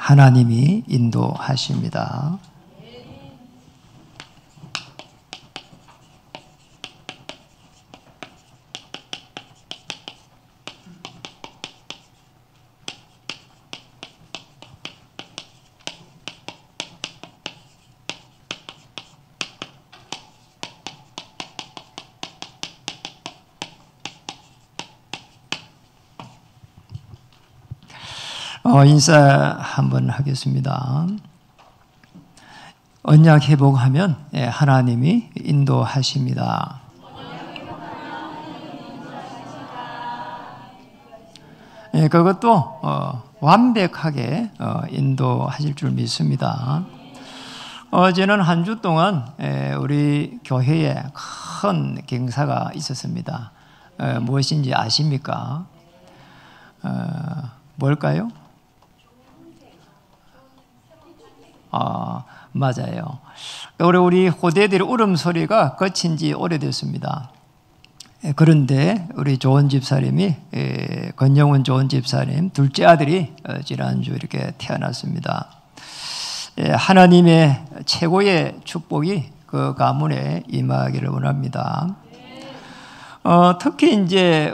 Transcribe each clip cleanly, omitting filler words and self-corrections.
하나님이 인도하십니다. 인사 한번 하겠습니다. 언약 회복하면 하나님이 인도하십니다. 그것도 완벽하게 인도하실 줄 믿습니다. 어제는 한 주 동안 우리 교회에 큰 경사가 있었습니다. 무엇인지 아십니까? 뭘까요? 맞아요. 우리 호대들의 울음소리가 거친 지 오래됐습니다. 그런데 우리 조은 집사님이, 권영훈 조은 집사님 둘째 아들이 지난주 이렇게 태어났습니다. 하나님의 최고의 축복이 그 가문에 임하기를 원합니다. 특히 이제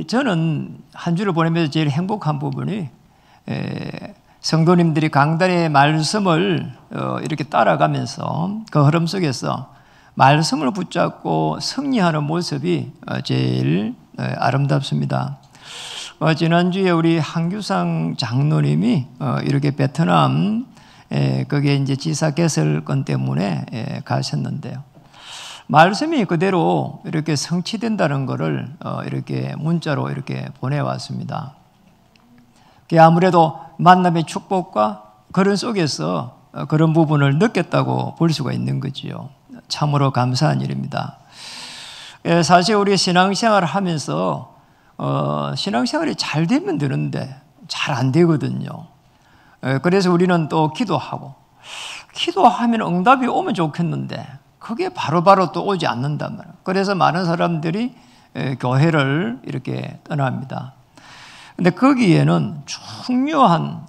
저는 한 주를 보내면서 제일 행복한 부분이 성도님들이 강단의 말씀을 이렇게 따라가면서 그 흐름 속에서 말씀을 붙잡고 승리하는 모습이 제일 아름답습니다. 지난주에 우리 한규상 장로님이 이렇게 베트남 그게 이제 지사 개설건 때문에 가셨는데요. 말씀이 그대로 이렇게 성취된다는 것을 이렇게 문자로 이렇게 보내왔습니다. 아무래도 만남의 축복과 그런 속에서 그런 부분을 느꼈다고 볼 수가 있는 거지요. 참으로 감사한 일입니다. 사실 우리 신앙생활을 하면서 신앙생활이 잘 되면 되는데 잘 안 되거든요. 그래서 우리는 또 기도하면 응답이 오면 좋겠는데 그게 바로바로 또 오지 않는단 말이에요. 그래서 많은 사람들이 교회를 이렇게 떠납니다. 근데 거기에는 중요한,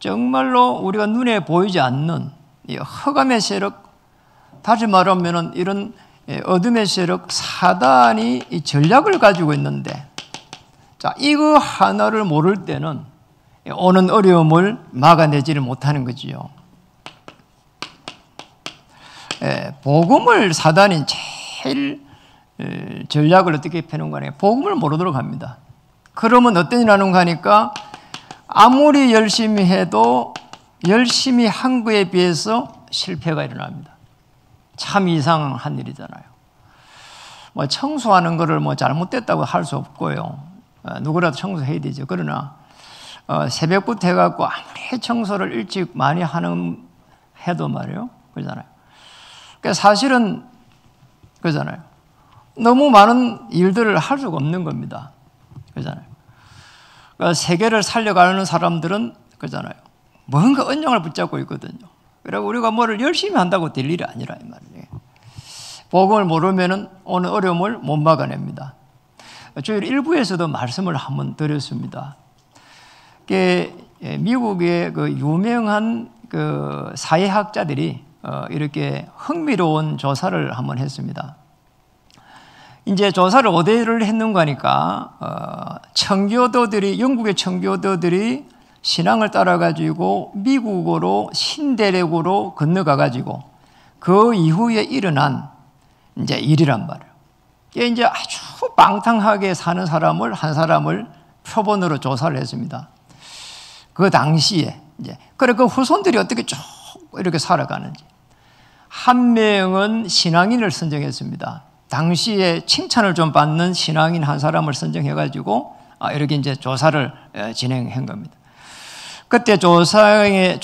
정말로 우리가 눈에 보이지 않는 흑암의 세력, 다시 말하면 이런 어둠의 세력, 사단이 이 전략을 가지고 있는데, 자, 이거 하나를 모를 때는 오는 어려움을 막아내지를 못하는 거지요. 복음을 사단이 제일 전략을 어떻게 펴는 거냐, 복음을 모르도록 합니다. 그러면 어떤 일 하는가 하니까 아무리 열심히 해도 열심히 한 거에 비해서 실패가 일어납니다. 참 이상한 일이잖아요. 청소하는 거를 잘못됐다고 할 수 없고요. 누구라도 청소해야 되죠. 그러나 새벽부터 해갖고 아무리 청소를 일찍 많이 해도 말이에요. 그러잖아요. 그러니까 사실은 그러잖아요. 너무 많은 일들을 할 수가 없는 겁니다. 그러잖아요. 그러니까 세계를 살려가는 사람들은 그러잖아요. 뭔가 언령을 붙잡고 있거든요. 그리고 우리가 뭐를 열심히 한다고 될 일이 아니라 이 말이에요. 복음을 모르면은 오는 어려움을 못 막아냅니다. 저희 일부에서도 말씀을 한번 드렸습니다. 미국의 그 유명한 그 사회학자들이 이렇게 흥미로운 조사를 한번 했습니다. 이제 조사를 어디를 했는가 하니까 영국의 청교도들이 신앙을 따라가지고 미국으로 신대륙으로 건너가가지고 그 이후에 일어난 이제 일이란 말이에요. 이게 이제 아주 방탕하게 사는 한 사람을 표본으로 조사를 했습니다. 그 당시에 이제 그 후손들이 어떻게 쭉 이렇게 살아가는지. 한 명은 신앙인을 선정했습니다. 당시에 칭찬을 좀 받는 신앙인 한 사람을 선정해가지고 이렇게 이제 조사를 진행한 겁니다. 그때 조사의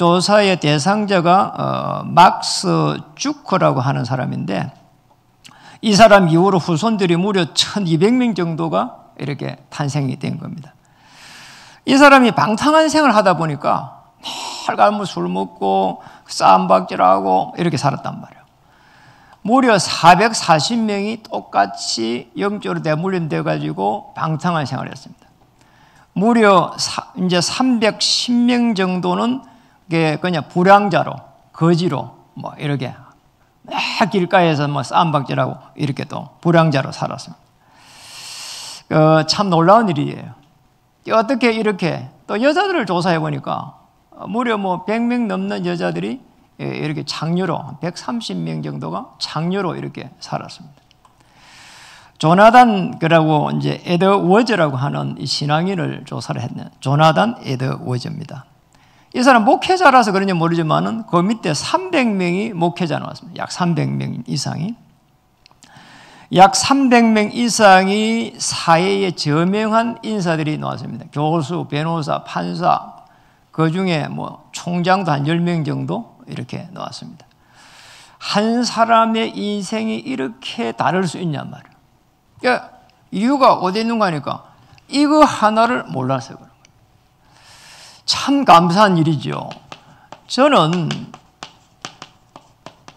대상자가 막스 주커라고 하는 사람인데 이 사람 이후로 후손들이 무려 1200명 정도가 이렇게 탄생이 된 겁니다. 이 사람이 방탕한 생활을 하다 보니까 매일 술 먹고 싸움박질하고 이렇게 살았단 말이에요. 무려 440명이 똑같이 영적으로 대물림돼 가지고 방탕한 생활을 했습니다. 무려 이제 310명 정도는 그냥 불량자로, 거지로 뭐 이렇게 길가에서 뭐 쌈박질하고 이렇게 또 불량자로 살았습니다. 참 놀라운 일이에요. 어떻게 이렇게 또 여자들을 조사해 보니까 무려 뭐 100명 넘는 여자들이 이렇게 장녀로 130명 정도가 장녀로 이렇게 살았습니다. 조나단 그라고 이제 에드워즈라고 하는 이 신앙인을 조사를 했네요. 조나단 에드워즈입니다. 이 사람 목회자라서 그런지 모르지만은 그 밑에 300명이 목회자 나왔습니다. 약 300명 이상이. 약 300명 이상이 사회에 저명한 인사들이 나왔습니다. 교수, 변호사, 판사, 그 중에 뭐 총장도 한 10명 정도 이렇게 나왔습니다. 한 사람의 인생이 이렇게 다를 수 있냔 말이에요. 그러니까 이유가 어디 있는가 하니까 이거 하나를 몰라서 그런 거예요. 참 감사한 일이죠. 저는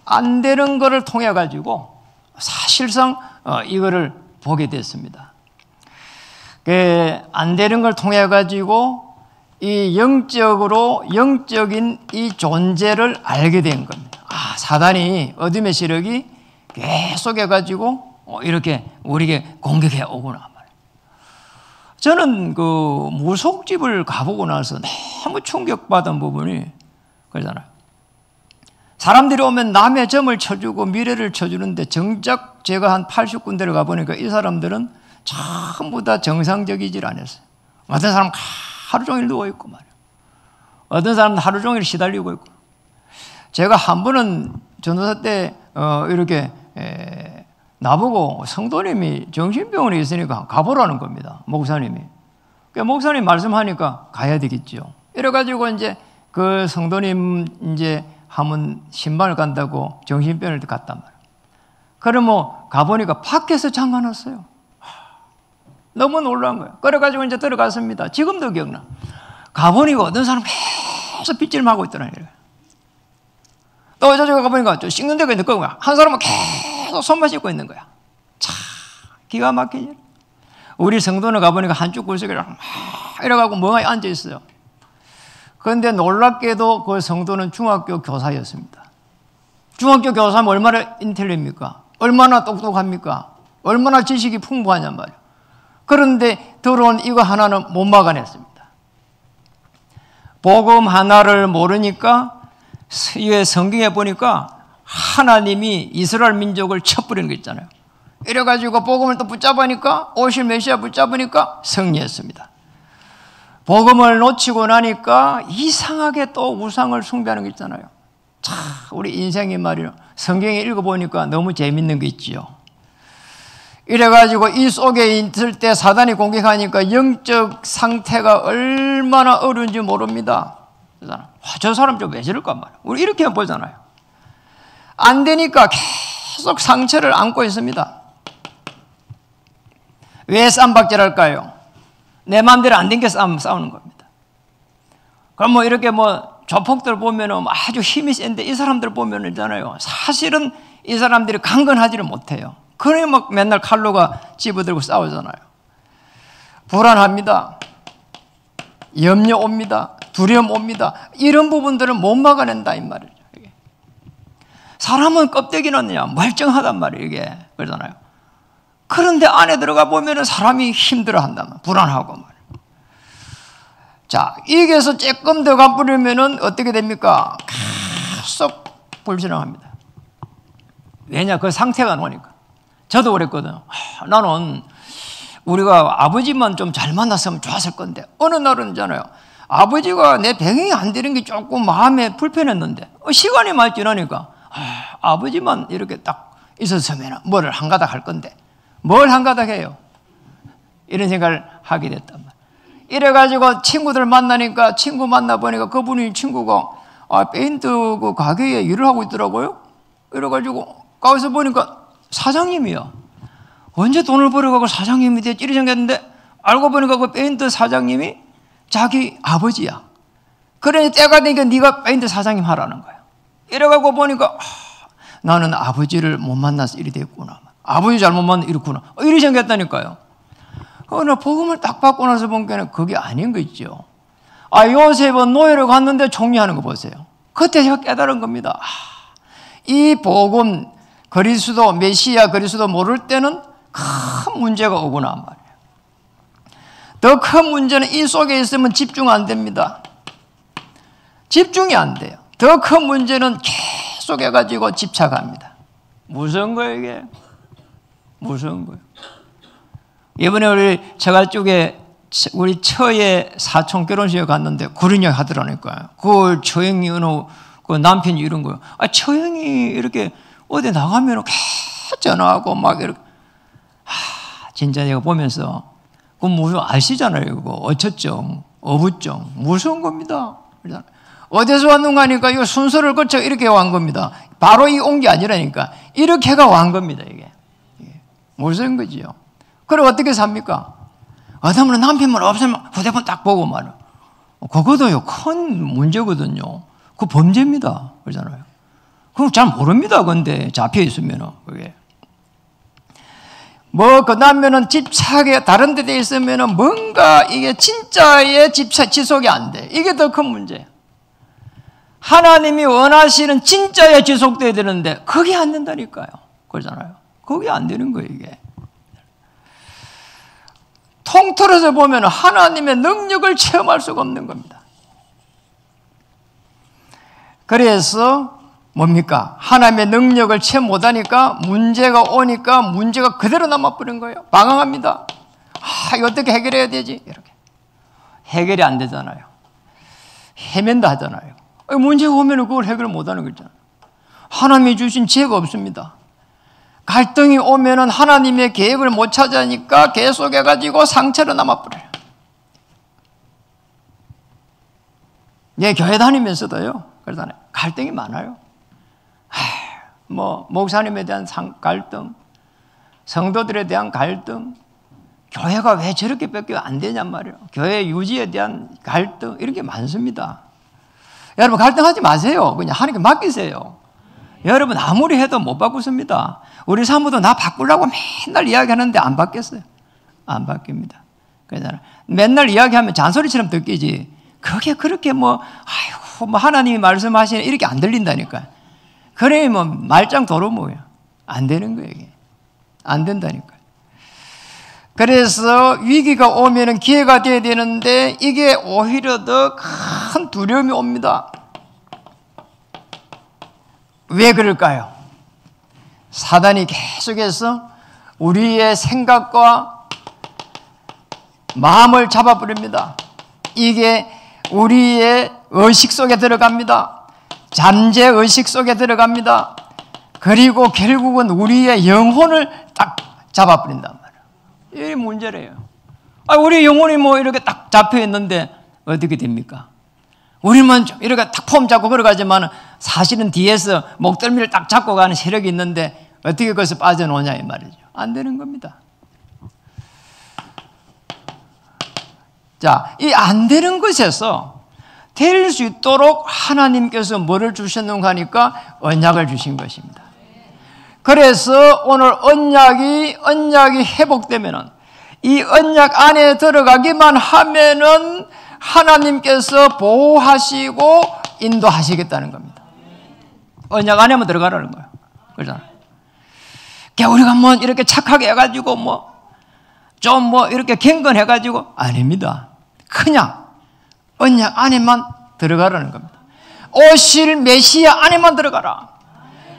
안 되는 거를 통해 가지고 사실상 이거를 보게 됐습니다. 안 되는 걸 통해 가지고 이 영적인 이 존재를 알게 된 겁니다. 사단이 어둠의 세력이 계속 해가지고 이렇게 우리에게 공격해 오구나 말이에요. 저는 그 무속집을 가보고 나서 너무 충격받은 부분이 그러잖아요. 사람들이 오면 남의 점을 쳐주고 미래를 쳐주는데 정작 제가 한 80군데를 가보니까 이 사람들은 전부 다 정상적이질 않았어요. 어떤 사람은 하루 종일 누워있고 말이에요. 어떤 사람은 하루 종일 시달리고 있고. 제가 한 번은 전도사 때 이렇게 나보고 성도님이 정신병원에 있으니까 가보라는 겁니다. 목사님이. 목사님 말씀하니까 가야 되겠죠. 이래가지고 이제 그 성도님 이제 하면 신방을 간다고 정신병원을 갔단 말이에요. 그럼 뭐 가보니까 밖에서 잠가놨어요. 너무 놀란 거예요. 그래가지고 이제 들어갔습니다. 지금도 기억나. 가보니까 어떤 사람 계속 빗질하고 있더라고요. 또 저쪽에 가보니까 저 씻는 데가 있는 거야. 한 사람은 계속 손만 씻고 있는 거야. 참 기가 막히죠. 우리 성도는 가보니까 한쪽 구석에 막 이래가고 멍하니 앉아 있어요. 그런데 놀랍게도 그 성도는 중학교 교사였습니다. 중학교 교사면 얼마나 인텔리입니까? 얼마나 똑똑합니까? 얼마나 지식이 풍부하냔 말이에요. 그런데 들어온 이거 하나는 못 막아냈습니다. 복음 하나를 모르니까 성경에 보니까 하나님이 이스라엘 민족을 쳐버리는 거 있잖아요. 이래가지고 복음을 또 붙잡으니까 오실 메시아 붙잡으니까 승리했습니다. 복음을 놓치고 나니까 이상하게 또 우상을 숭배하는 거 있잖아요. 참 우리 인생이 말이에요. 성경에 읽어보니까 너무 재밌는 게 있지요. 이래가지고 이 속에 있을 때 사단이 공격하니까 영적 상태가 얼마나 어려운지 모릅니다. 저 사람 좀 왜 저럴까 말이에요. 우리 이렇게 보잖아요. 안 되니까 계속 상처를 안고 있습니다. 왜 쌈박질할까요? 내 마음대로 안 된 게 싸우는 겁니다. 그럼 뭐 이렇게 뭐 조폭들 보면은 아주 힘이 센데 이 사람들 보면은 있잖아요. 사실은 이 사람들이 강건하지를 못해요. 그러니 막 맨날 칼로가 집어들고 싸우잖아요. 불안합니다. 염려 옵니다. 두려움 옵니다. 이런 부분들은 못 막아낸다 이 말이죠. 이게. 사람은 껍데기는 그냥 멀쩡하단 말이에요. 이게 그러잖아요. 그런데 안에 들어가 보면은 사람이 힘들어한단 말이에요. 불안하고 말이에요. 자, 여기에서 조금 더 가버리면은 어떻게 됩니까? 계속 불신앙합니다. 왜냐? 그 상태가 나오니까. 저도 그랬거든요. 나는 우리가 아버지만 좀 잘 만났으면 좋았을 건데 어느 날은 있잖아요. 아버지가 내 병이 안 되는 게 조금 마음에 불편했는데 시간이 많이 지나니까 아버지만 이렇게 딱 있었으면 뭐를 한가닥 할 건데 뭘 한가닥 해요. 이런 생각을 하게 됐단 말이에요. 이래가지고 친구들 만나니까 친구 만나보니까 그분이 친구가 페인트 그 가게에 일을 하고 있더라고요. 이래가지고 가서 보니까 사장님이야. 언제 돈을 벌어가고 사장님이 됐지? 이렇게 생겼는데 알고 보니까 그 페인트 사장님이 자기 아버지야. 그러니 때가 되니까 네가 페인트 사장님 하라는 거야. 이래가지고 보니까 나는 아버지를 못 만나서 이리 됐구나. 아버지 잘못 만나서 이렇구나. 이리 생겼다니까요. 어느 복음을 딱 받고 나서 보니까 그게 아닌 거 있죠. 요셉은 노예로 갔는데 총리하는 거 보세요. 그때 제가 깨달은 겁니다. 이 복음, 그리스도, 메시아 그리스도 모를 때는 큰 문제가 오구나 말이에요. 더 큰 문제는 이 속에 있으면 집중 안 됩니다. 집중이 안 돼요. 더 큰 문제는 계속 해가지고 집착합니다. 무서운 거예요, 이게. 무서운 거예요. 이번에 우리 저갈 쪽에 우리 처의 사촌 결혼식에 갔는데 그런 이야기 하더라니까요. 그 처형이 그 남편이 이런 거예요. 처형이 이렇게 어디 나가면 계속 전화하고 막 이렇게. 진짜 내가 보면서 그 무슨 아시잖아요. 그거 어처증, 어부증 무서운 겁니다. 어디서 왔는가 하니까 이 순서를 거쳐 이렇게 왔는 겁니다. 바로 이 온 게 아니라니까 이렇게가 왔는 겁니다. 이게 무서운 거지요. 그럼 어떻게 삽니까? 어쩌면 남편만 없으면 휴대폰 딱 보고 말이야. 그것도요 큰 문제거든요. 그 범죄입니다. 그러잖아요. 그럼 잘 모릅니다. 근데 잡혀 있으면은 그게. 그 다음에는 집착에 다른 데 있으면은 뭔가 이게 진짜의 지속이 안 돼. 이게 더 큰 문제예요. 하나님이 원하시는 진짜에 지속돼야 되는데 그게 안 된다니까요. 그러잖아요. 그게 안 되는 거예요, 이게. 통틀어서 보면 하나님의 능력을 체험할 수가 없는 겁니다. 그래서 뭡니까? 하나님의 능력을 체험 못하니까 문제가 오니까 문제가 그대로 남아버린 거예요. 방황합니다. 이거 어떻게 해결해야 되지? 이렇게. 해결이 안 되잖아요. 헤맨다 하잖아요. 문제가 오면 그걸 해결 못하는 거잖아요. 하나님이 주신 지혜가 없습니다. 갈등이 오면은 하나님의 계획을 못 찾으니까 계속해가지고 상처로 남아버려요. 예, 교회 다니면서도요, 그러잖아요. 갈등이 많아요. 목사님에 대한 갈등, 성도들에 대한 갈등, 교회가 왜 저렇게 밖에 안 되냔 말이에요. 교회 유지에 대한 갈등, 이런 게 많습니다. 여러분, 갈등하지 마세요. 그냥 하나님께 맡기세요. 여러분, 아무리 해도 못 바꾸습니다. 우리 사모도 나 바꾸려고 맨날 이야기하는데 안 바뀌었어요. 안 바뀝니다. 그러잖아요. 맨날 이야기하면 잔소리처럼 듣기지. 그게 그렇게 하나님이 말씀하시는 이렇게 안 들린다니까요. 그래, 말짱 도루묵이에요. 안 되는 거예요, 이게. 안 된다니까요. 그래서 위기가 오면은 기회가 돼야 되는데 이게 오히려 더 큰 두려움이 옵니다. 왜 그럴까요? 사단이 계속해서 우리의 생각과 마음을 잡아버립니다. 이게 우리의 의식 속에 들어갑니다. 잠재의식 속에 들어갑니다. 그리고 결국은 우리의 영혼을 딱 잡아버린단 말이에요. 이게 문제래요. 우리 영혼이 이렇게 딱 잡혀 있는데 어떻게 됩니까? 우리만 이렇게 딱 폼 잡고 걸어가지만 사실은 뒤에서 목덜미를 딱 잡고 가는 세력이 있는데 어떻게 거기서 빠져나오냐 이 말이죠. 안 되는 겁니다. 자, 이 안 되는 것에서 될 수 있도록 하나님께서 뭐를 주셨는가 하니까 언약을 주신 것입니다. 그래서 오늘 언약이 회복되면은 이 언약 안에 들어가기만 하면은 하나님께서 보호하시고 인도하시겠다는 겁니다. 언약 안에만 들어가라는 거예요. 그렇잖아요. 우리가 이렇게 착하게 해가지고 이렇게 경건해가지고 아닙니다. 그냥 언약 안에만 들어가라는 겁니다. 오실 메시아 안에만 들어가라.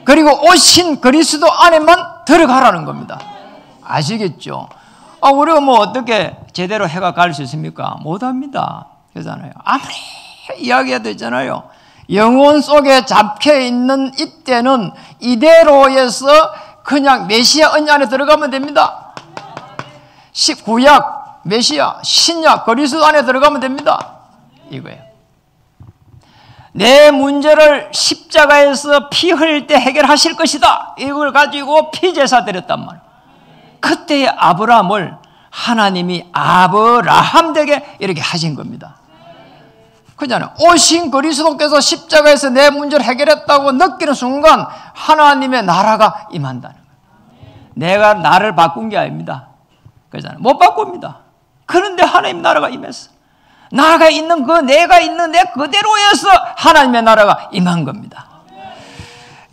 그리고 오신 그리스도 안에만 들어가라는 겁니다. 아시겠죠? 우리가 어떻게 제대로 해가 갈 수 있습니까? 못합니다. 그러잖아요. 아무리 이야기해도 있잖아요. 영혼 속에 잡혀있는 이때는 이대로에서 그냥 메시아 언약 안에 들어가면 됩니다. 구약, 메시아, 신약, 그리스도 안에 들어가면 됩니다. 이거예요. 내 문제를 십자가에서 피 흘릴 때 해결하실 것이다. 이걸 가지고 피제사 드렸단 말이에요. 그때의 아브라함을 하나님이 아브라함 되게 이렇게 하신 겁니다. 그잖아요. 오신 그리스도께서 십자가에서 내 문제를 해결했다고 느끼는 순간 하나님의 나라가 임한다는 거예요. 내가 나를 바꾼 게 아닙니다. 그러잖아요. 못 바꿉니다. 그런데 하나님 나라가 임했어. 나라가 있는 그 내가 있는 내 그대로에서 하나님의 나라가 임한 겁니다.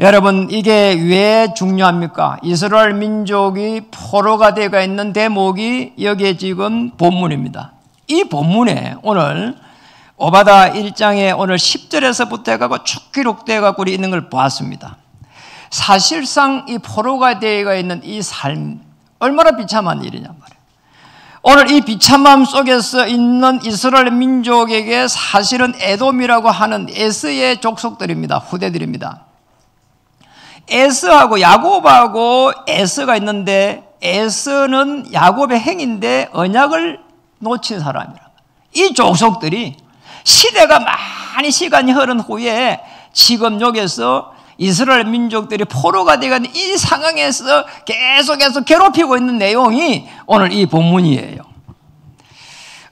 여러분, 이게 왜 중요합니까? 이스라엘 민족이 포로가 되어 있는 대목이 여기에 지금 본문입니다. 이 본문에 오늘 오바다 1장에 오늘 10절에서부터 해가고 쭉 기록되어 갖고 우리 있는 걸 보았습니다. 사실상 이 포로가 되어 있는 이 삶, 얼마나 비참한 일이냐 말이에요. 오늘 이 비참함 속에서 있는 이스라엘 민족에게 사실은 에돔이라고 하는 에스의 족속들입니다. 후대들입니다. 에스하고 야곱하고 에스가 있는데 에스는 야곱의 행인데 언약을 놓친 사람이라. 이 족속들이 시대가 많이 시간이 흐른 후에 지금 여기서 이스라엘 민족들이 포로가 되는 이 상황에서 계속해서 괴롭히고 있는 내용이 오늘 이 본문이에요.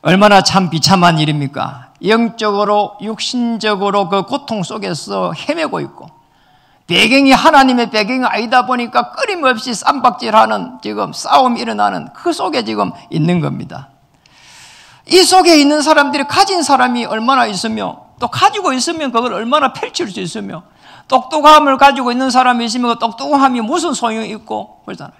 얼마나 참 비참한 일입니까? 영적으로 육신적으로 그 고통 속에서 헤매고 있고 배경이 하나님의 배경이 아니다 보니까 끊임없이 쌈박질하는 지금 싸움이 일어나는 그 속에 지금 있는 겁니다. 이 속에 있는 사람들이 가진 사람이 얼마나 있으며 또 가지고 있으면 그걸 얼마나 펼칠 수 있으며 똑똑함을 가지고 있는 사람이 있으면 그 똑똑함이 무슨 소용이 있고 그러잖아요.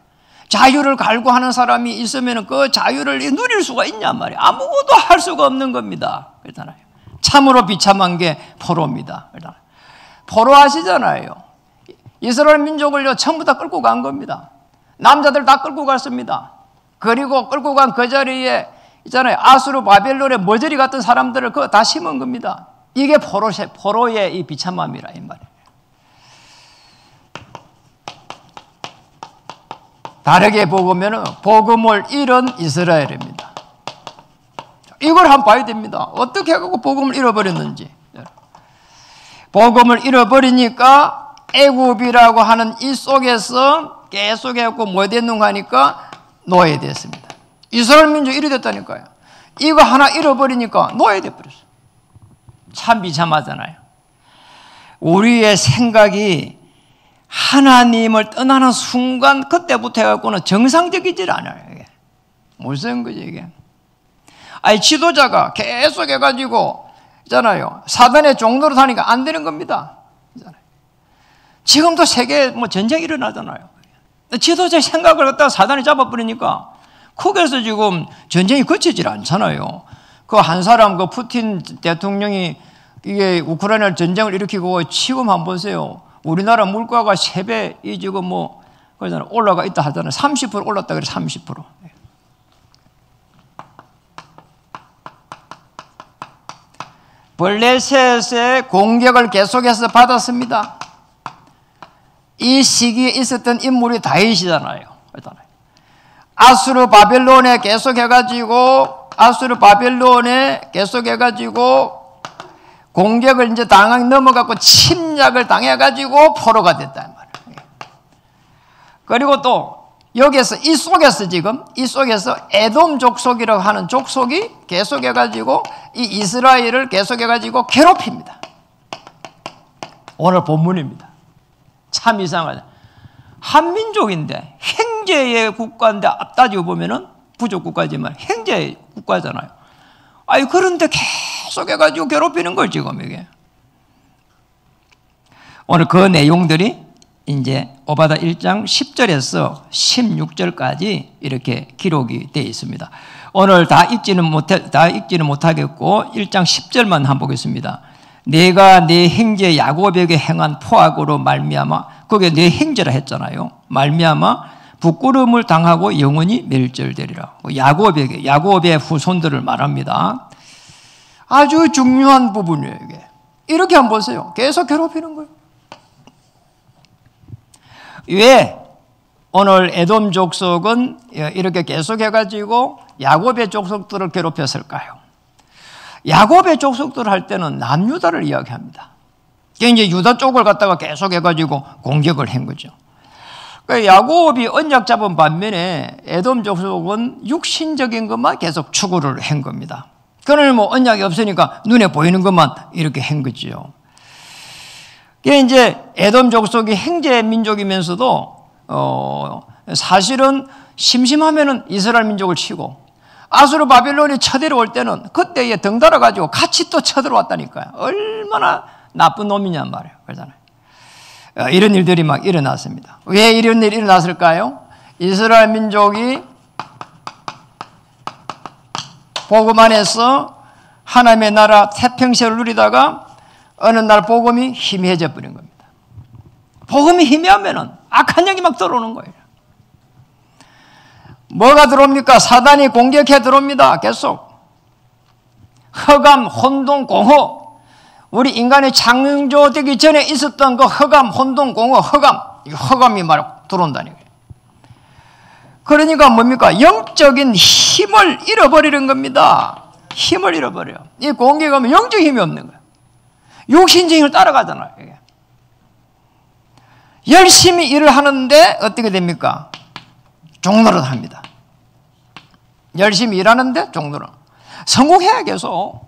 자유를 갈구하는 사람이 있으면 그 자유를 누릴 수가 있냔 말이에요. 아무것도 할 수가 없는 겁니다. 그러잖아요. 참으로 비참한 게 포로입니다. 그러잖아요. 포로 아시잖아요. 이스라엘 민족을요 전부 다 끌고 간 겁니다. 남자들 다 끌고 갔습니다. 그리고 끌고 간 그 자리에 있잖아요. 아수르 바벨론의 머저리 같은 사람들을 그거 다 심은 겁니다. 이게 포로의 이 비참함이라 이 말이에요. 다르게 보면 복음을 잃은 이스라엘입니다. 이걸 한번 봐야 됩니다. 어떻게 하고 복음을 잃어버렸는지. 복음을 잃어버리니까 애굽이라고 하는 이 속에서 계속 해갖고 뭐 됐는가 하니까 노예됐습니다. 이스라엘 민족이 이래 됐다니까요. 이거 하나 잃어버리니까 노예돼버렸어요. 참 비참하잖아요. 우리의 생각이 하나님을 떠나는 순간 그때부터 해갖고는 정상적이질 않아요. 이게. 무슨 거지 이게. 아니 지도자가 계속 해가지고 있잖아요. 사단의 종로로 사니까 안 되는 겁니다. 있잖아요. 지금도 세계에 뭐 전쟁이 일어나잖아요. 지도자의 생각을 갖다가 사단이 잡아버리니까 거기에서 지금 전쟁이 그치질 않잖아요. 그 한 사람 그 푸틴 대통령이 이게 우크라이나 전쟁을 일으키고 지금 한번 보세요. 우리나라 물가가 3배 이 지금 뭐 그러잖아요. 올라가 있다 하잖아요. 30% 올랐다 그래 30%. 블레셋의 공격을 계속해서 받았습니다. 이 시기에 있었던 인물이 다윗이잖아요. 아수르 바벨론에 계속해가지고 공격을 이제 넘어가고 침략을 당해가지고 포로가 됐단 말이에요. 그리고 또 여기에서 이 속에서 에돔 족속이라고 하는 족속이 계속해가지고 이 이스라엘을 계속해가지고 괴롭힙니다. 오늘 본문입니다. 참 이상하다. 한민족인데 행제의 국가인데 따지고 보면은 부족 국가지만 행제의 국가잖아요. 아니 그런데 계속 해가지고 괴롭히는 걸 지금 이게. 오늘 그 내용들이 이제 오바다 1장 10절에서 16절까지 이렇게 기록이 되어 있습니다. 오늘 다 읽지는 못하겠고 1장 10절만 한번 보겠습니다. 내가 내 형제 야곱에게 행한 포악으로 말미암아, 그게 내 형제라 했잖아요. 말미암아 부끄러움을 당하고 영원히 멸절되리라. 야곱의 후손들을 말합니다. 아주 중요한 부분이에요, 이게. 이렇게 한번 보세요. 계속 괴롭히는 거예요. 왜 오늘 에돔 족속은 이렇게 계속해가지고 야곱의 족속들을 괴롭혔을까요? 야곱의 족속들을 할 때는 남유다를 이야기합니다. 이제 유다 쪽을 갖다가 계속해가지고 공격을 한 거죠. 그러니까 야곱이 언약 잡은 반면에 에돔 족속은 육신적인 것만 계속 추구를 한 겁니다. 그는 뭐 언약이 없으니까 눈에 보이는 것만 이렇게 한 거죠. 이게 이제 에돔 족속이 행제 민족이면서도 사실은 심심하면은 이스라엘 민족을 치고 아수르 바빌론이 쳐들어올 때는 그때에 덩달아 가지고 같이 또 쳐들어왔다니까요. 얼마나 나쁜 놈이냔 말이에요. 그러잖아요. 이런 일들이 막 일어났습니다. 왜 이런 일이 일어났을까요? 이스라엘 민족이 복음 안에서 하나님의 나라 태평세를 누리다가 어느 날 복음이 희미해져 버린 겁니다. 복음이 희미하면은 악한 영이 막 들어오는 거예요. 뭐가 들어옵니까? 사단이 공격해 들어옵니다. 계속 흑암, 혼돈, 공허, 우리 인간이 창조되기 전에 있었던 그 흑암, 혼돈, 공허, 흑암이 막 들어온다니까요. 그러니까 뭡니까? 영적인 힘을 잃어버리는 겁니다. 힘을 잃어버려요. 이 공격하면 영적 힘이 없는 거예요. 육신적인 힘을 따라가잖아요. 이게. 열심히 일을 하는데 어떻게 됩니까? 종노릇 합니다. 열심히 일하는데 종노릇. 성공해야 계속.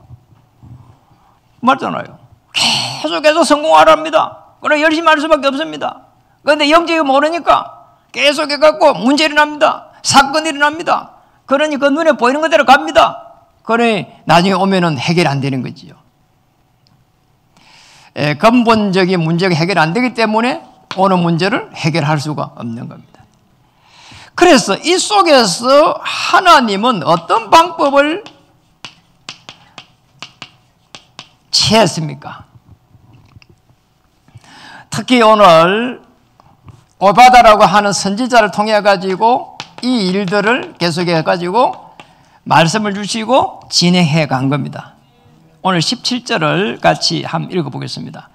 맞잖아요. 계속해서 성공하랍니다. 그러나 열심히 할 수밖에 없습니다. 그런데 영적이 모르니까 계속 해갖고 문제 일어납니다. 사건이 일어납니다. 그러니 그 눈에 보이는 그대로 갑니다. 그러니 나중에 오면은 해결 안 되는 거지요. 근본적인 문제가 해결 안 되기 때문에 오는 문제를 해결할 수가 없는 겁니다. 그래서 이 속에서 하나님은 어떤 방법을 취했습니까? 특히 오늘 오바다라고 하는 선지자를 통해 가지고 이 일들을 계속해 가지고 말씀을 주시고 진행해 간 겁니다. 오늘 17절을 같이 한번 읽어보겠습니다.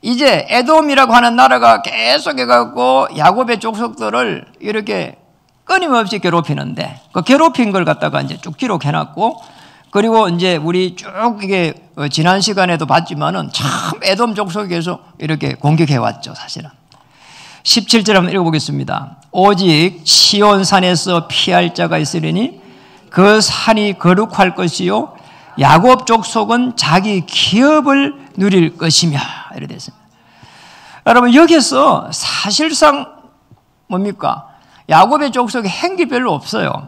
이제 에돔이라고 하는 나라가 계속해 갖고 야곱의 족속들을 이렇게 끊임없이 괴롭히는데 그 괴롭힌 걸 갖다가 이제 쭉 기록해 놨고, 그리고 이제 우리 쭉 이게 지난 시간에도 봤지만은 참 에돔 족속에서 이렇게 공격해 왔죠, 사실은. 17절 한번 읽어보겠습니다. 오직 시온산에서 피할 자가 있으리니 그 산이 거룩할 것이요 야곱 족속은 자기 기업을 누릴 것이며, 이렇게 됐습니다. 여러분, 여기서 사실상 뭡니까? 야곱의 족속에 행기 별로 없어요.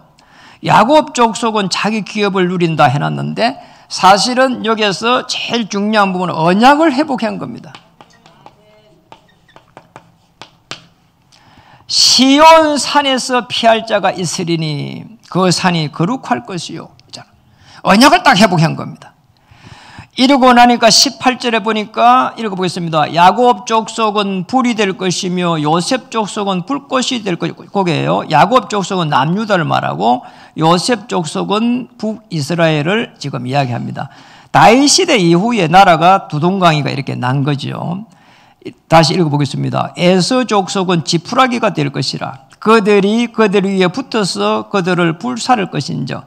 야곱 족속은 자기 기업을 누린다 해놨는데 사실은 여기서 제일 중요한 부분은 언약을 회복한 겁니다. 시온 산에서 피할 자가 있으리니 그 산이 거룩할 것이요. 언약을 딱 회복한 겁니다. 이러고 나니까 18절에 보니까 읽어보겠습니다. 야곱 족속은 불이 될 것이며 요셉 족속은 불꽃이 될 것이고, 거기에요. 야곱 족속은 남유다를 말하고 요셉 족속은 북이스라엘을 지금 이야기합니다. 다윗 시대 이후에 나라가 두동강이가 이렇게 난 거죠. 다시 읽어보겠습니다. 에서 족속은 지푸라기가 될 것이라 그들이 그들 위에 붙어서 그들을 불살을 것인저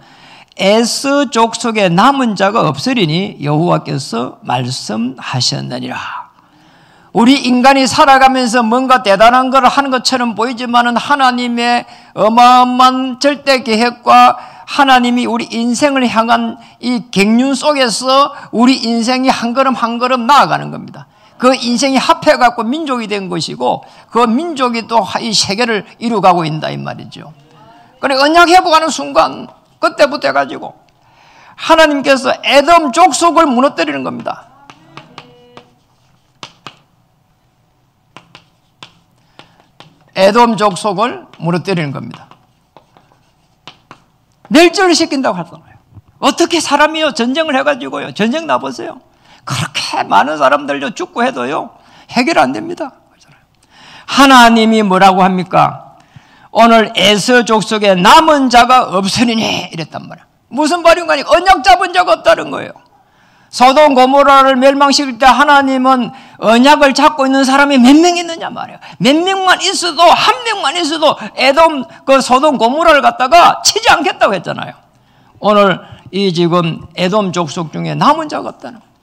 에서 족속에 남은 자가 없으리니 여호와께서 말씀하셨느니라. 우리 인간이 살아가면서 뭔가 대단한 걸 하는 것처럼 보이지만은 하나님의 어마어마한 절대 계획과 하나님이 우리 인생을 향한 이 갱륜 속에서 우리 인생이 한 걸음 한 걸음 나아가는 겁니다. 그 인생이 합해갖고 민족이 된 것이고 그 민족이 또 이 세계를 이루어가고 있다 이 말이죠. 그래 언약 회복하는 순간 그때부터 해가지고 하나님께서 에돔 족속을 무너뜨리는 겁니다. 에돔 족속을 무너뜨리는 겁니다. 멸절을 시킨다고 하잖아요. 어떻게 사람이요 전쟁을 해가지고요 전쟁 나보세요. 그렇게 많은 사람들도 죽고 해도요 해결 안 됩니다. 하나님이 뭐라고 합니까? 오늘 에서 족속에 남은 자가 없으리니 이랬단 말이야. 무슨 말인가? 언약 잡은 자가 없다는 거예요. 소돔 고모라를 멸망시킬 때 하나님은 언약을 잡고 있는 사람이 몇 명 있느냐 말이에요. 몇 명만 있어도 한 명만 있어도 에돔 그 소돔 고모라를 갖다가 치지 않겠다고 했잖아요. 오늘 이 지금 에돔 족속 중에 남은 자가 없다는 거예요.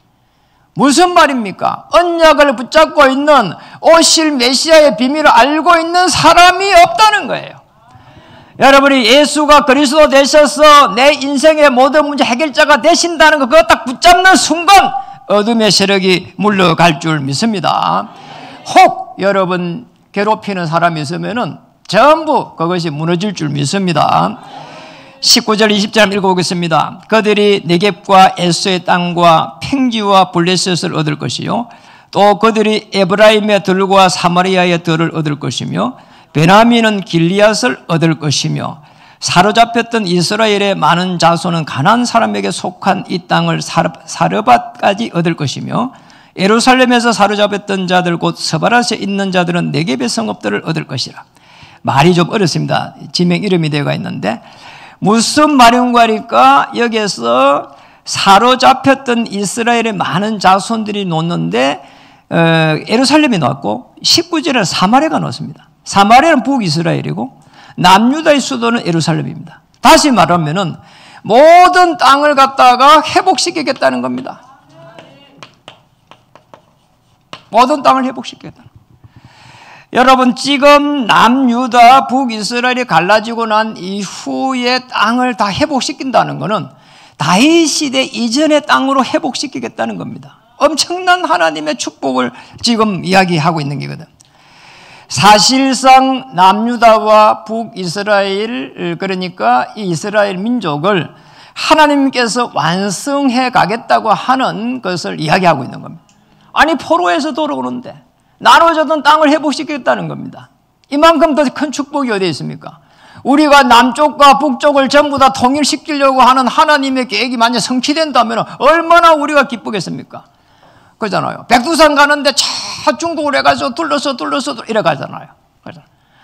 무슨 말입니까? 언약을 붙잡고 있는 오실 메시아의 비밀을 알고 있는 사람이 없다는 거예요. 여러분이 예수가 그리스도 되셔서 내 인생의 모든 문제 해결자가 되신다는 거 그거 딱 붙잡는 순간 어둠의 세력이 물러갈 줄 믿습니다. 혹 여러분 괴롭히는 사람이 있으면은 전부 그것이 무너질 줄 믿습니다. 19절 20절 읽어보겠습니다. 그들이 네겝과 에스의 땅과 팽지와 블레셋을 얻을 것이요 또 그들이 에브라임의 들과 사마리아의 들을 얻을 것이며 베냐민은 길리앗을 얻을 것이며 사로잡혔던 이스라엘의 많은 자손은 가나안 사람에게 속한 이 땅을 사르밧까지 얻을 것이며 예루살렘에서 사로잡혔던 자들 곧 스바랏에 있는 자들은 네겝의 성읍들을 얻을 것이라. 말이 좀 어렵습니다. 지명 이름이 되어 있는데 무슨 말인가 하니까 여기에서 사로잡혔던 이스라엘의 많은 자손들이 놓는데 예루살렘이 나왔고 19절에 사마리아가 나왔습니다. 사마리아는 북이스라엘이고 남유다의 수도는 예루살렘입니다. 다시 말하면은 모든 땅을 갖다가 회복시키겠다는 겁니다. 모든 땅을 회복시키겠다. 여러분 지금 남유다 북이스라엘이 갈라지고 난 이후에 땅을 다 회복시킨다는 것은 다윗 시대 이전의 땅으로 회복시키겠다는 겁니다. 엄청난 하나님의 축복을 지금 이야기하고 있는 거거든. 사실상 남유다와 북이스라엘, 그러니까 이 이스라엘 민족을 하나님께서 완성해 가겠다고 하는 것을 이야기하고 있는 겁니다. 아니 포로에서 돌아오는데 나눠졌던 땅을 회복시키겠다는 겁니다. 이만큼 더 큰 축복이 어디에 있습니까? 우리가 남쪽과 북쪽을 전부 다 통일시키려고 하는 하나님의 계획이 만약 성취된다면 얼마나 우리가 기쁘겠습니까? 그러잖아요. 백두산 가는데 차 중국으로 해가지고 둘러서 이래 가잖아요.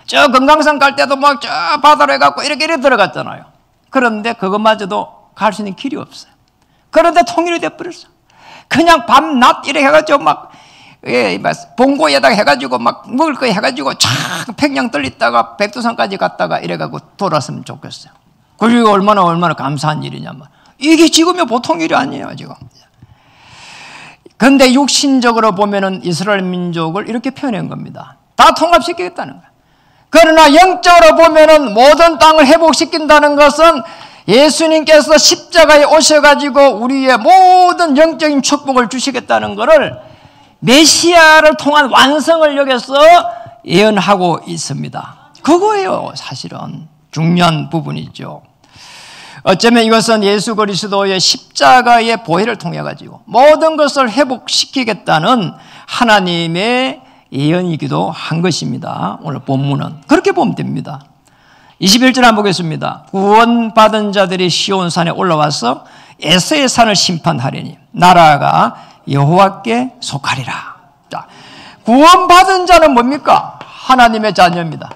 저 금강산 갈 때도 막 저 바다로 해갖고 이렇게 들어갔잖아요. 그런데 그것마저도 갈 수 있는 길이 없어요. 그런데 통일이 돼버렸어. 그냥 밤낮 이래 해가지고 막 봉고에다가 해가지고 막 먹을 거 해가지고 쫙 평양 떨리다가 백두산까지 갔다가 이래가지고 돌았으면 좋겠어요. 그리고 얼마나 감사한 일이냐면 이게 지금이 보통 일이 아니에요 지금. 그런데 육신적으로 보면은 이스라엘 민족을 이렇게 표현한 겁니다. 다 통합시키겠다는 거예요. 그러나 영적으로 보면은 모든 땅을 회복시킨다는 것은 예수님께서 십자가에 오셔가지고 우리의 모든 영적인 축복을 주시겠다는 것을 메시아를 통한 완성을 여기서 예언하고 있습니다. 그거예요. 사실은 중요한 부분이죠. 어쩌면 이것은 예수 그리스도의 십자가의 보혈을 통해 가지고 모든 것을 회복시키겠다는 하나님의 예언이기도 한 것입니다. 오늘 본문은 그렇게 보면 됩니다. 21절 한번 보겠습니다. 구원받은 자들이 시온산에 올라와서 에서의 산을 심판하리니 나라가 여호와께 속하리라. 자, 구원받은 자는 뭡니까? 하나님의 자녀입니다.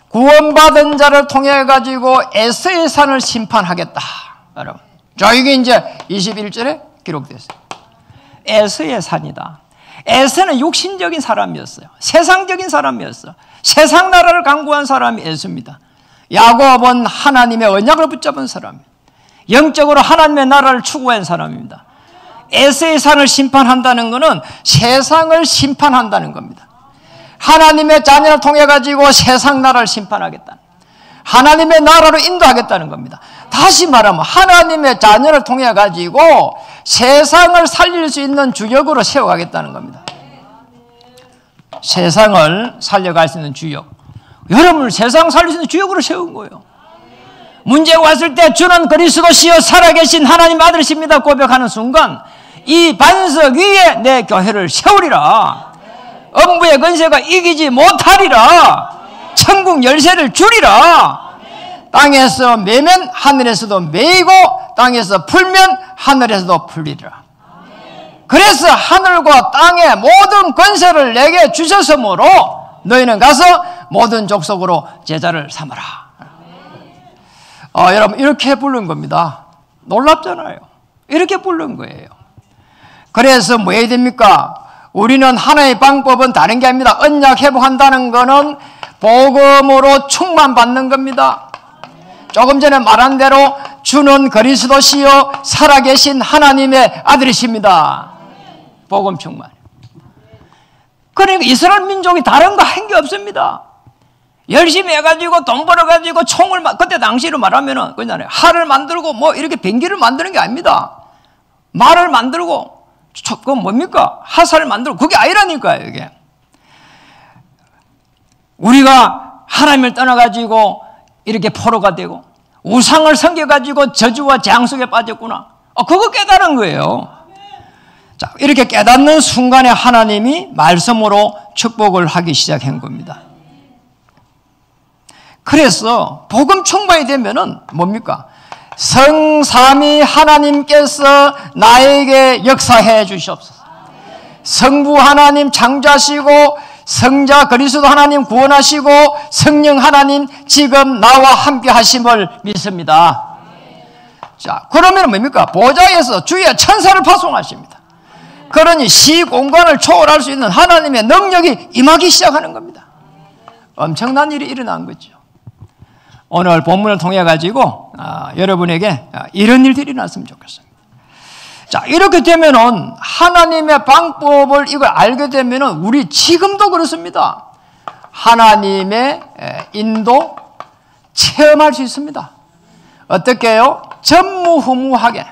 구원받은 자를 통해 가지고 에서의 산을 심판하겠다. 여러분, 자 이게 이제 21절에 기록됐어요. 에서의 산이다. 에서는 육신적인 사람이었어요. 세상적인 사람이었어요. 세상 나라를 강구한 사람이 에서입니다. 야곱은 하나님의 언약을 붙잡은 사람이에요. 영적으로 하나님의 나라를 추구한 사람입니다. 에서의 산을 심판한다는 것은 세상을 심판한다는 겁니다. 하나님의 자녀를 통해 가지고 세상 나라를 심판하겠다. 하나님의 나라로 인도하겠다는 겁니다. 다시 말하면 하나님의 자녀를 통해 가지고 세상을 살릴 수 있는 주역으로 세워가겠다는 겁니다. 세상을 살려갈 수 있는 주역. 여러분을 세상 살릴 수 있는 주역으로 세운 거예요. 문제가 왔을 때 주는 그리스도시요 살아계신 하나님 아들이십니다 고백하는 순간 이 반석 위에 내 교회를 세우리라. 엄부의 권세가 이기지 못하리라. 천국 열쇠를 주리라. 땅에서 매면 하늘에서도 매이고 땅에서 풀면 하늘에서도 풀리리라. 그래서 하늘과 땅의 모든 권세를 내게 주셨으므로 너희는 가서 모든 족속으로 제자를 삼아라. 여러분 이렇게 부른 겁니다. 놀랍잖아요. 이렇게 부른 거예요. 그래서 뭐 해야 됩니까? 우리는 하나의 방법은 다른 게 아닙니다. 언약 회복한다는 것은 복음으로 충만받는 겁니다. 조금 전에 말한 대로 주는 그리스도시요 살아계신 하나님의 아들이십니다. 복음 충만. 그러니까 이스라엘 민족이 다른 거 한 게 없습니다. 열심히 해가지고 돈 벌어가지고 총을 그때 당시로 말하면은 그잖아요. 활을 만들고 뭐 이렇게 병기를 만드는 게 아닙니다. 말을 만들고 그건 뭡니까? 화살을 만들고 그게 아니라니까요. 이게 우리가 하나님을 떠나가지고 이렇게 포로가 되고 우상을 섬겨가지고 저주와 재앙 속에 빠졌구나. 그거 깨달은 거예요. 자, 이렇게 깨닫는 순간에 하나님이 말씀으로 축복을 하기 시작한 겁니다. 그래서 복음 충만이 되면은 뭡니까? 성삼위 하나님께서 나에게 역사해 주시옵소서. 성부 하나님 창조하시고 성자 그리스도 하나님 구원하시고 성령 하나님 지금 나와 함께 하심을 믿습니다. 자, 그러면 뭡니까? 보좌에서 주의 천사를 파송하십니다. 그러니 시공간을 초월할 수 있는 하나님의 능력이 임하기 시작하는 겁니다. 엄청난 일이 일어난 거죠. 오늘 본문을 통해 가지고 여러분에게 이런 일들이 일어났으면 좋겠습니다. 자, 이렇게 되면은 하나님의 방법을 이걸 알게 되면은 우리 지금도 그렇습니다. 하나님의 인도 체험할 수 있습니다. 어떻게 해요? 전무후무하게.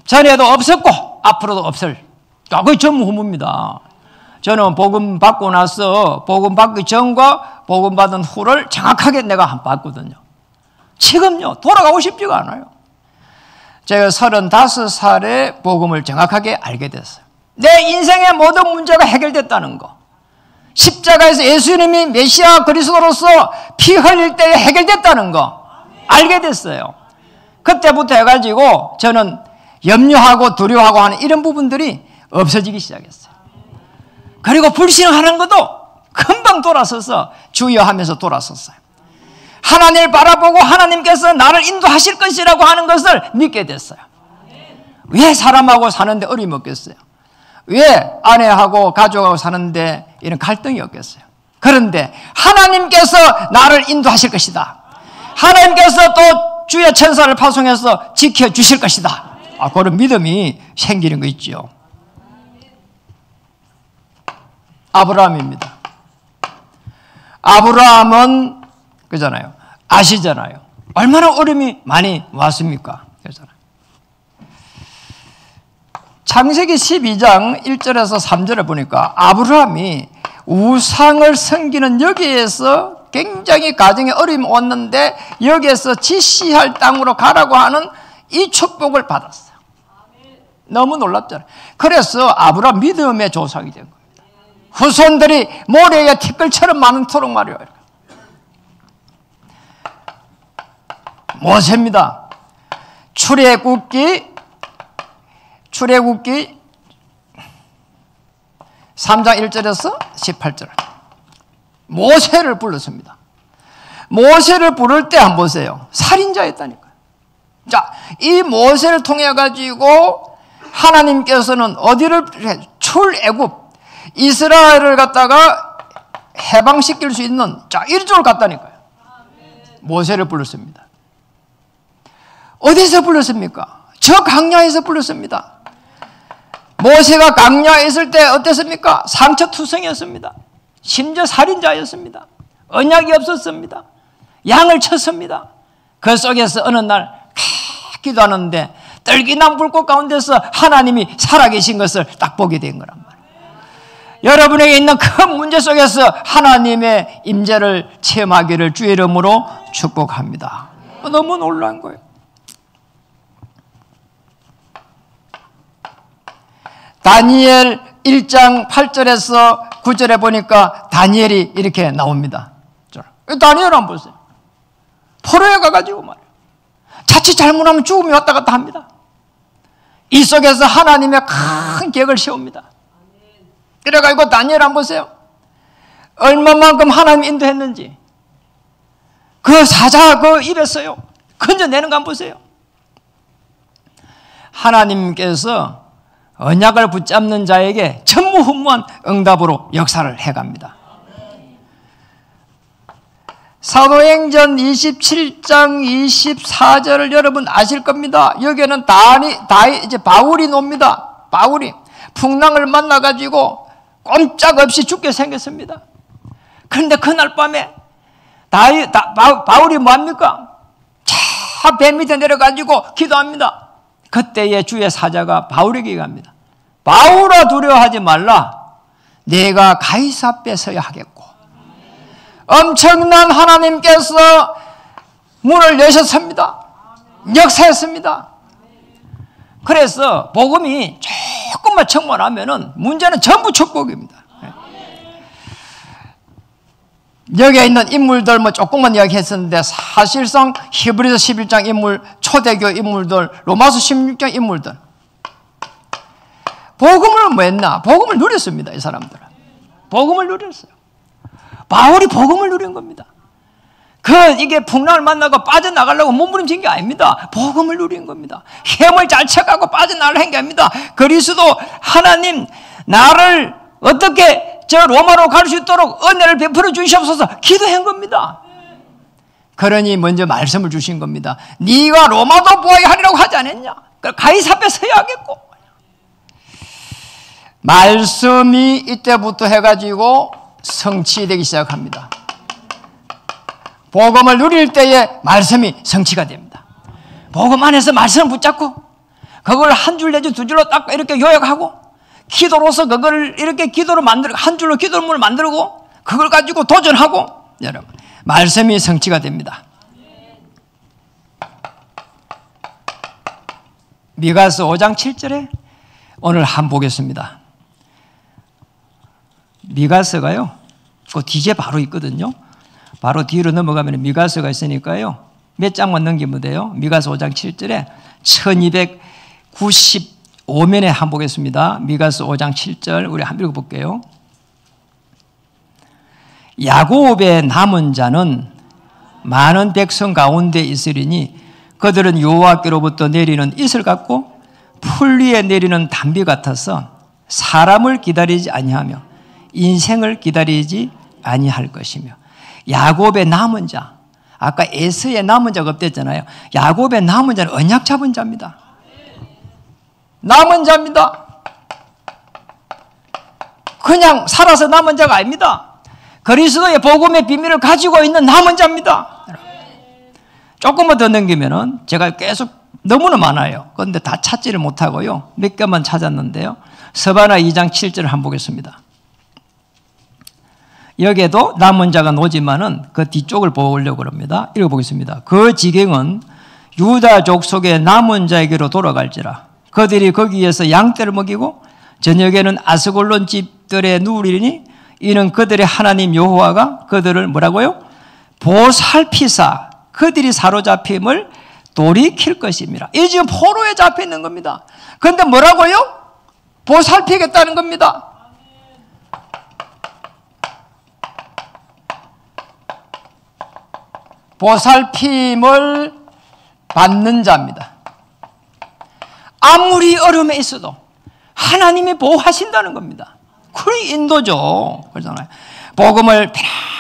전에도 없었고 앞으로도 없을. 그게 전무후무입니다. 저는 복음 받고 나서 복음 받기 전과 복음 받은 후를 정확하게 내가 봤거든요. 지금요 돌아가고 싶지가 않아요. 제가 35살에 복음을 정확하게 알게 됐어요. 내 인생의 모든 문제가 해결됐다는 거. 십자가에서 예수님이 메시아 그리스도로서 피 흘릴 때에 해결됐다는 거 알게 됐어요. 그때부터 해가지고 저는 염려하고 두려워하고 하는 이런 부분들이 없어지기 시작했어요. 그리고 불신하는 것도 금방 돌아서서 주여 하면서 돌아섰어요. 하나님을 바라보고 하나님께서 나를 인도하실 것이라고 하는 것을 믿게 됐어요. 왜 사람하고 사는데 어려움이 없겠어요? 왜 아내하고 가족하고 사는데 이런 갈등이 없겠어요? 그런데 하나님께서 나를 인도하실 것이다. 하나님께서 또 주의 천사를 파송해서 지켜주실 것이다. 그런 믿음이 생기는 거 있죠. 아브라함입니다. 아브라함은 그잖아요. 아시잖아요. 얼마나 어려움이 많이 왔습니까? 그잖아요. 창세기 12장 1절에서 3절에 보니까 아브라함이 우상을 섬기는 여기에서 굉장히 가정에 어려움이 왔는데 여기에서 지시할 땅으로 가라고 하는 이 축복을 받았어요. 너무 놀랍잖아요. 그래서 아브라함 믿음의 조상이 된 겁니다. 후손들이 모래에 티끌처럼 많도록 말이에요. 모세입니다. 출애굽기 3장 1절에서 18절 모세를 불렀습니다. 모세를 부를 때 한번 보세요. 살인자였다니까요. 자, 이 모세를 통해 가지고 하나님께서는 어디를 출애굽 이스라엘을 갖다가 해방시킬 수 있는 이쪽을 갔다니까요. 모세를 불렀습니다. 어디서 불렀습니까? 저 강야에서 불렀습니다. 모세가 강야에 있을 때 어땠습니까? 상처투성이었습니다. 심지어 살인자였습니다. 언약이 없었습니다. 양을 쳤습니다. 그 속에서 어느 날 기도하는데 떨기난 불꽃 가운데서 하나님이 살아계신 것을 딱 보게 된 거란 말이에요. 여러분에게 있는 큰 문제 속에서 하나님의 임재를 체험하기를 주의 이름으로 축복합니다. 너무 놀라운 거예요. 다니엘 1장 8절에서 9절에 보니까 다니엘이 이렇게 나옵니다. 다니엘 한번 보세요. 포로에 가가지고 말이에요. 자칫 잘못하면 죽음이 왔다 갔다 합니다. 이 속에서 하나님의 큰 계획을 세웁니다. 그래가지고 다니엘 한번 보세요. 얼마만큼 하나님 인도했는지. 그 사자 그 입에서요. 건져내는 거 한번 보세요. 하나님께서 언약을 붙잡는 자에게 전무후무한 응답으로 역사를 해갑니다. 사도행전 27장 24절을 여러분 아실 겁니다. 여기에는 이제 바울이 놉니다. 바울이 풍랑을 만나가지고 꼼짝없이 죽게 생겼습니다. 그런데 그날 밤에 바울이 뭐합니까? 차 배 밑에 내려가지고 기도합니다. 그때의 주의 사자가 바울에게 갑니다. 바울아 두려워하지 말라. 내가 가이사 앞에 서야 하겠고, 엄청난 하나님께서 문을 여셨습니다. 역사했습니다. 그래서 복음이 조금만 충만하면은 문제는 전부 축복입니다. 여기에 있는 인물들 뭐 조금만 이야기했었는데, 사실상 히브리서 11장 인물, 초대교 인물들, 로마서 16장 인물들, 복음을 뭐 했나? 복음을 누렸습니다. 이 사람들은 복음을 누렸어요. 바울이 복음을 누린 겁니다. 이게 풍랑을 만나고 빠져나가려고 몸부림친 게 아닙니다. 복음을 누린 겁니다. 힘을 잘 쳐가고 빠져나가려는 게 아닙니다. 그리스도 하나님 나를 어떻게 저 로마로 갈 수 있도록 은혜를 베풀어 주시옵소서 기도한 겁니다. 그러니 먼저 말씀을 주신 겁니다. 네가 로마도 보아야 하리라고 하지 않았냐? 가이사 앞에 서야 하겠고. 말씀이 이때부터 해가지고 성취되기 시작합니다. 복음을 누릴 때에 말씀이 성취가 됩니다. 복음 안에서 말씀을 붙잡고 그걸 한 줄 내지 두 줄로 딱 이렇게 요약하고, 기도로서 그걸 이렇게 기도로 만들고, 한 줄로 기도문을 만들고 그걸 가지고 도전하고, 여러분 말씀이 성취가 됩니다. 미가서 5장 7절에 오늘 한번 보겠습니다. 미가서가요, 그 뒤에 바로 있거든요. 바로 뒤로 넘어가면 미가서가 있으니까요, 몇 장만 넘기면 돼요. 미가서 5장 7절에 1295면에 한번 보겠습니다. 미가서 5장 7절 우리 한번 읽어볼게요. 야곱의 남은 자는 많은 백성 가운데 있으리니 그들은 여호와께로부터 내리는 이슬 같고 풀 위에 내리는 단비 같아서 사람을 기다리지 아니하며 인생을 기다리지 아니할 것이며. 야곱의 남은 자, 아까 에서의 남은 자가 없댔잖아요. 야곱의 남은 자는 언약 잡은 자입니다. 남은 자입니다. 그냥 살아서 남은 자가 아닙니다. 그리스도의 복음의 비밀을 가지고 있는 남은 자입니다. 조금만 더 넘기면은 제가 계속 너무나 많아요. 그런데 다 찾지를 못하고요, 몇 개만 찾았는데요. 서바나 2장 7절을 한번 보겠습니다. 여기에도 남은 자가 노지만은 그 뒤쪽을 보려고 합니다. 읽어보겠습니다. 그 지경은 유다 족속의 남은 자에게로 돌아갈지라. 그들이 거기에서 양떼를 먹이고 저녁에는 아스골론 집들에 누우리니 이는 그들의 하나님 여호와가 그들을 뭐라고요? 보살피사 그들이 사로잡힘을 돌이킬 것입니다. 이 지금 포로에 잡혀 있는 겁니다. 그런데 뭐라고요? 보살피겠다는 겁니다. 보살핌을 받는 자입니다. 아무리 어려움에 있어도 하나님이 보호하신다는 겁니다. 그게 인도죠. 그러잖아요. 복음을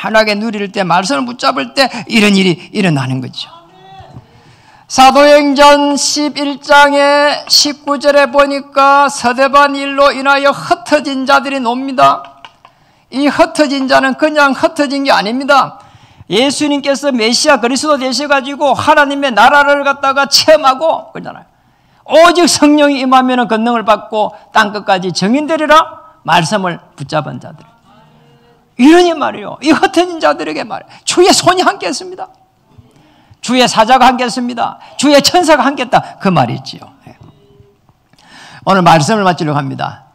편안하게 누릴 때, 말씀을 붙잡을 때 이런 일이 일어나는 거죠. 사도행전 11장의 19절에 보니까 서대반 일로 인하여 흩어진 자들이 놉니다. 이 흩어진 자는 그냥 흩어진 게 아닙니다. 예수님께서 메시아 그리스도 되셔가지고 하나님의 나라를 갖다가 체험하고 그러잖아요. 오직 성령이 임하면 권능을 받고 땅끝까지 정인되리라 말씀을 붙잡은 자들. 이러니 말이요, 이 흩어진 자들에게 말이에요, 주의 손이 함께 했습니다. 주의 사자가 함께 했습니다. 주의 천사가 함께 했다, 그 말이지요. 오늘 말씀을 마치려고 합니다.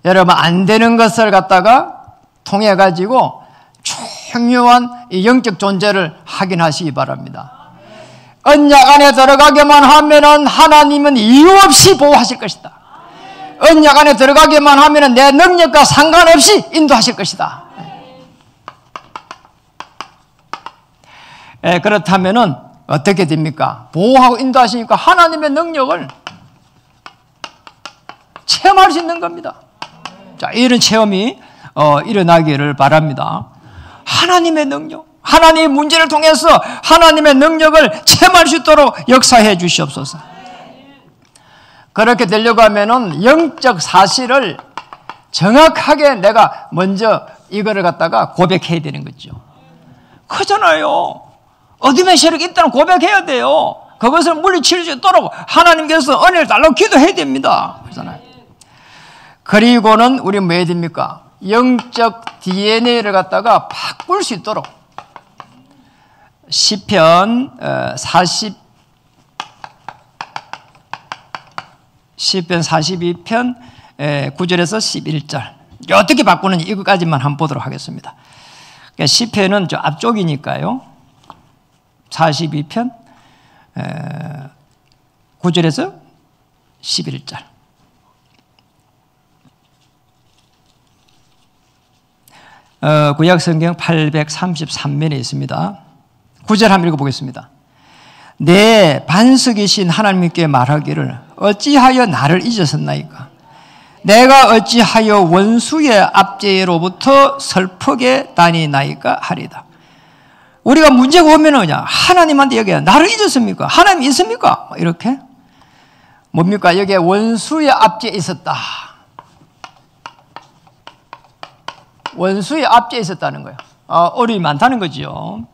여러분, 안 되는 것을 갖다가 통해 가지고 중요한 이 영적 존재를 확인하시기 바랍니다. 언약 안에 들어가게만 하면은 하나님은 이유 없이 보호하실 것이다. 언약 안에 들어가게만 하면은 내 능력과 상관없이 인도하실 것이다. 그렇다면은 어떻게 됩니까? 보호하고 인도하시니까 하나님의 능력을 체험할 수 있는 겁니다. 자, 이런 체험이 일어나기를 바랍니다. 하나님의 능력, 하나님의 문제를 통해서 하나님의 능력을 체험할 수 있도록 역사해 주시옵소서. 그렇게 되려고 하면은 영적 사실을 정확하게 내가 먼저 이거를 갖다가 고백해야 되는 거죠. 그잖아요. 어둠의 세력이 있다는 고백해야 돼요. 그것을 물리칠 수 있도록 하나님께서 은혜를 달라고 기도해야 됩니다. 그렇잖아요. 그리고는 우리 뭐 해야 됩니까? 영적 DNA를 갖다가 바꿀 수 있도록 시편 42편 9절에서 11절 어떻게 바꾸는지 이것까지만 한번 보도록 하겠습니다. 그러니까 시편은 저 앞쪽이니까요. 42편 9절에서 11절 구약성경 833면에 있습니다. 9절 한번 읽어보겠습니다. 내 반석이신 하나님께 말하기를 어찌하여 나를 잊으셨나이까? 내가 어찌하여 원수의 압제로부터 슬프게 다니나이까 하리다. 우리가 문제가 오면은 그냥 하나님한테 얘기해요. 나를 잊었습니까? 하나님 있습니까? 이렇게 뭡니까? 여기에 원수의 압제에 있었다. 원수의 압제에 있었다는 거예요. 어려움이 많다는 거죠.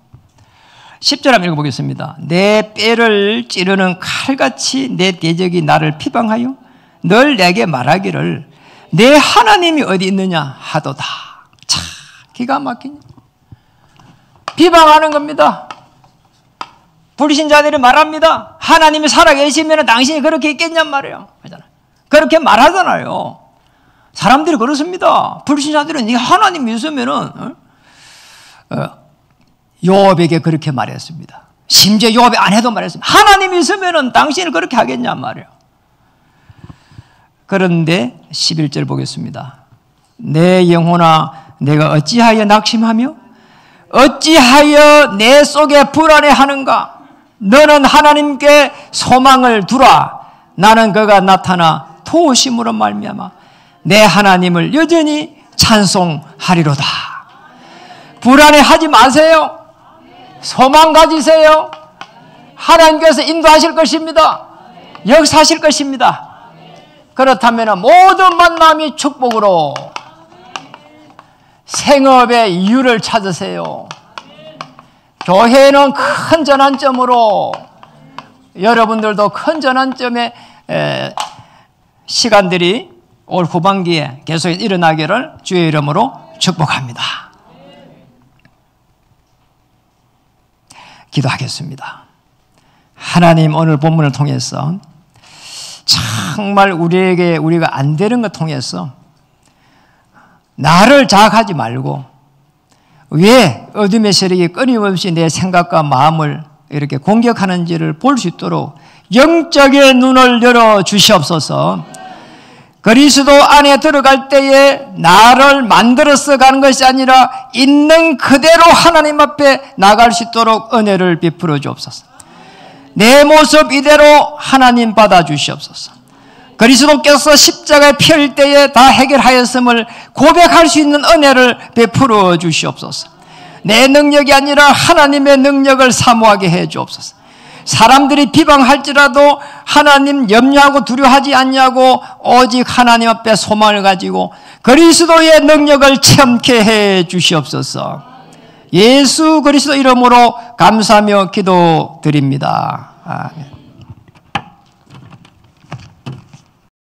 10절 한번 읽어보겠습니다. 내 뼈를 찌르는 칼같이 내 대적이 나를 비방하여 늘 내게 말하기를 내 하나님이 어디 있느냐 하도다. 참 기가 막히네. 비방하는 겁니다. 불신자들이 말합니다. 하나님이 살아계시면 당신이 그렇게 있겠냔 말이에요. 그렇게 말하잖아요. 사람들이 그렇습니다. 불신자들은 하나님 있으면은 요업에게 그렇게 말했습니다. 심지어 요업의 아내도 말했습니다. 하나님이 있으면은 당신을 그렇게 하겠냔 말이에요. 그런데 11절 보겠습니다. 내 영혼아 내가 어찌하여 낙심하며 어찌하여 내 속에 불안해하는가? 너는 하나님께 소망을 두라. 나는 그가 나타나 도우심으로 말미암아 내 하나님을 여전히 찬송하리로다. 불안해하지 마세요. 소망 가지세요. 하나님께서 인도하실 것입니다. 역사하실 것입니다. 그렇다면 모든 만남이 축복으로 생업의 이유를 찾으세요. 교회는 큰 전환점으로 여러분들도 큰 전환점의 시간들이 올 후반기에 계속 일어나기를 주의 이름으로 축복합니다. 기도하겠습니다. 하나님 오늘 본문을 통해서 정말 우리가 안 되는 것 통해서 나를 자학하지 말고 왜 어둠의 세력이 끊임없이 내 생각과 마음을 이렇게 공격하는지를 볼 수 있도록 영적의 눈을 열어 주시옵소서. 그리스도 안에 들어갈 때에 나를 만들어서 가는 것이 아니라 있는 그대로 하나님 앞에 나갈 수 있도록 은혜를 베풀어 주옵소서. 내 모습 이대로 하나님 받아주시옵소서. 그리스도께서 십자가에 피 흘릴 때에 다 해결하였음을 고백할 수 있는 은혜를 베풀어 주시옵소서. 내 능력이 아니라 하나님의 능력을 사모하게 해 주옵소서. 사람들이 비방할지라도 하나님 염려하고 두려워하지 않냐고 오직 하나님 앞에 소망을 가지고 그리스도의 능력을 체험케 해 주시옵소서. 예수 그리스도 이름으로 감사하며 기도드립니다. 아멘.